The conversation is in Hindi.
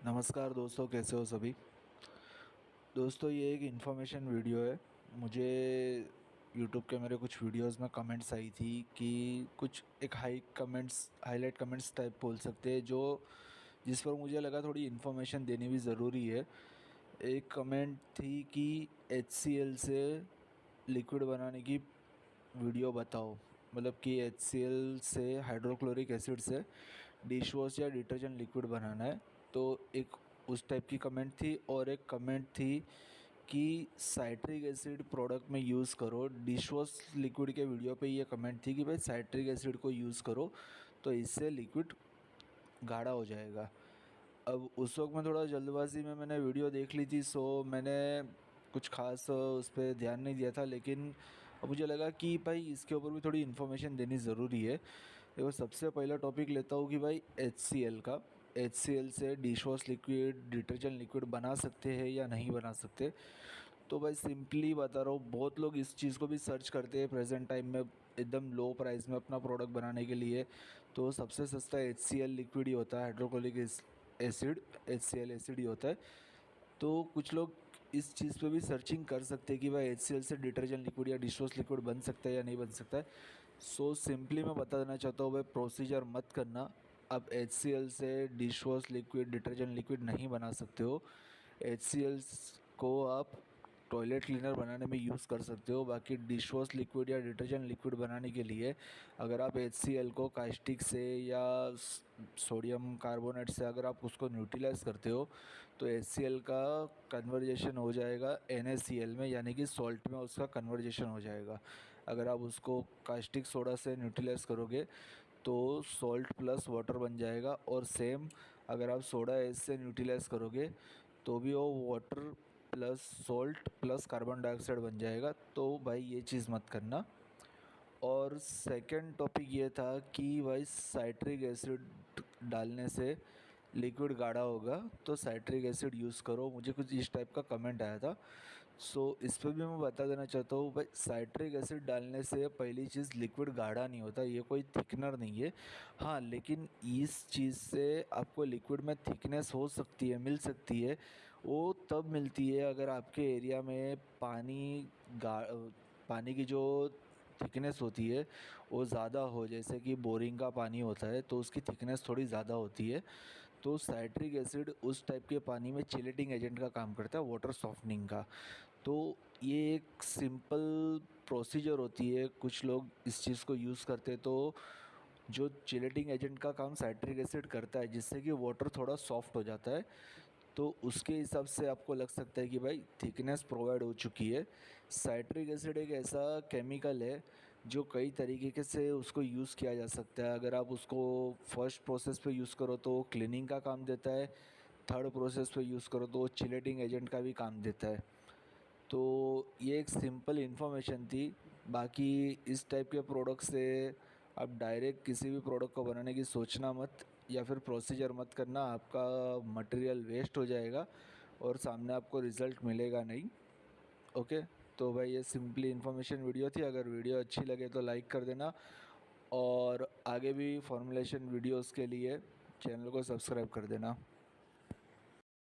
नमस्कार दोस्तों, कैसे हो सभी। दोस्तों, ये एक इन्फॉर्मेशन वीडियो है। मुझे यूट्यूब के मेरे कुछ वीडियोस में कमेंट्स आई थी कि कुछ एक हाईलाइट कमेंट्स टाइप बोल सकते हैं, जो जिस पर मुझे लगा थोड़ी इन्फॉर्मेशन देनी भी ज़रूरी है। एक कमेंट थी कि HCl से लिक्विड बनाने की वीडियो बताओ। मतलब कि HCl से, हाइड्रोक्लोरिक एसिड से डिश वॉश या डिटर्जेंट लिक्विड बनाना है। तो एक उस टाइप की कमेंट थी, और एक कमेंट थी कि साइट्रिक एसिड प्रोडक्ट में यूज़ करो। डिश वॉश लिक्विड के वीडियो पे ये कमेंट थी कि भाई साइट्रिक एसिड को यूज़ करो तो इससे लिक्विड गाढ़ा हो जाएगा। अब उस वक्त मैं थोड़ा जल्दबाजी में मैंने वीडियो देख ली थी, सो मैंने कुछ ख़ास उस पर ध्यान नहीं दिया था। लेकिन अब मुझे लगा कि भाई इसके ऊपर भी थोड़ी इन्फॉर्मेशन देनी ज़रूरी है। देखो, सबसे पहला टॉपिक लेता हूँ कि भाई HCl का। HCl से dish wash liquid, detergent liquid बना सकते हैं या नहीं बना सकते। तो भाई सिंपली बता रहा हूँ, बहुत लोग इस चीज़ को भी सर्च करते हैं प्रेजेंट टाइम में एकदम लो प्राइस में अपना प्रोडक्ट बनाने के लिए। तो सबसे सस्ता HCl लिक्विड ही होता है, हाइड्रोक्लोरिक एसिड, HCl एसिड ही होता है। तो कुछ लोग इस चीज़ पे भी सर्चिंग कर सकते हैं कि भाई HCl से डिटर्जेंट लिक्विड या डिश वॉश लिक्विड बन सकता है या नहीं बन सकता है। सो सिंपली मैं बता देना चाहता हूँ भाई, प्रोसीजर मत करना। आप HCl से dish wash liquid, detergent liquid नहीं बना सकते हो। HCl को आप टॉयलेट क्लीनर बनाने में यूज़ कर सकते हो। बाकी डिश वॉश लिक्विड या डिटर्जेंट लिक्विड बनाने के लिए अगर आप HCl को कास्टिक से या सोडियम कार्बोनेट से अगर आप उसको न्यूट्रलाइज करते हो तो HCl का कन्वर्जेशन हो जाएगा NaCl में, यानी कि सॉल्ट में उसका कन्वर्जेशन हो जाएगा। अगर आप उसको कास्टिक सोडा से न्यूट्रलाइज करोगे तो सॉल्ट प्लस वाटर बन जाएगा, और सेम अगर आप सोडा एस से न्यूट्रलाइज करोगे तो भी वो water plus salt plus carbon dioxide बन जाएगा। तो भाई ये चीज़ मत करना। और सेकंड टॉपिक ये था कि भाई साइट्रिक एसिड डालने से लिक्विड गाढ़ा होगा, तो साइट्रिक एसिड यूज़ करो। मुझे कुछ इस टाइप का कमेंट आया था। सो इस पर भी मैं बता देना चाहता हूँ भाई, साइट्रिक एसिड डालने से पहली चीज़ लिक्विड गाढ़ा नहीं होता, ये कोई थिकनर नहीं है। हाँ, लेकिन इस चीज़ से आपको लिक्विड में थिकनेस हो सकती है, मिल सकती है। वो तब मिलती है अगर आपके एरिया में पानी की जो थिकनेस होती है वो ज़्यादा हो, जैसे कि बोरिंग का पानी होता है तो उसकी थिकनेस थोड़ी ज़्यादा होती है। तो साइट्रिक एसिड उस टाइप के पानी में चिलेटिंग एजेंट का काम करता है, वाटर सॉफ्टनिंग का। तो ये एक सिंपल प्रोसीजर होती है, कुछ लोग इस चीज़ को यूज़ करते हैं। तो जो चिलेटिंग एजेंट का काम साइट्रिक एसिड करता है, जिससे कि वाटर थोड़ा सॉफ्ट हो जाता है, तो उसके हिसाब से आपको लग सकता है कि भाई थिकनेस प्रोवाइड हो चुकी है। साइट्रिक एसिड एक ऐसा केमिकल है जो कई तरीके से उसको यूज़ किया जा सकता है। अगर आप उसको फर्स्ट प्रोसेस पे यूज़ करो तो क्लीनिंग का काम देता है, थर्ड प्रोसेस पे यूज़ करो तो चिलेटिंग एजेंट का भी काम देता है। तो ये एक सिंपल इन्फॉर्मेशन थी। बाकी इस टाइप के प्रोडक्ट से आप डायरेक्ट किसी भी प्रोडक्ट को बनाने की सोचना मत, या फिर प्रोसीजर मत करना। आपका मटेरियल वेस्ट हो जाएगा और सामने आपको रिज़ल्ट मिलेगा नहीं। ओके, तो भाई ये सिंपली इन्फॉर्मेशन वीडियो थी। अगर वीडियो अच्छी लगे तो लाइक कर देना, और आगे भी फॉर्मुलेशन वीडियोस के लिए चैनल को सब्सक्राइब कर देना।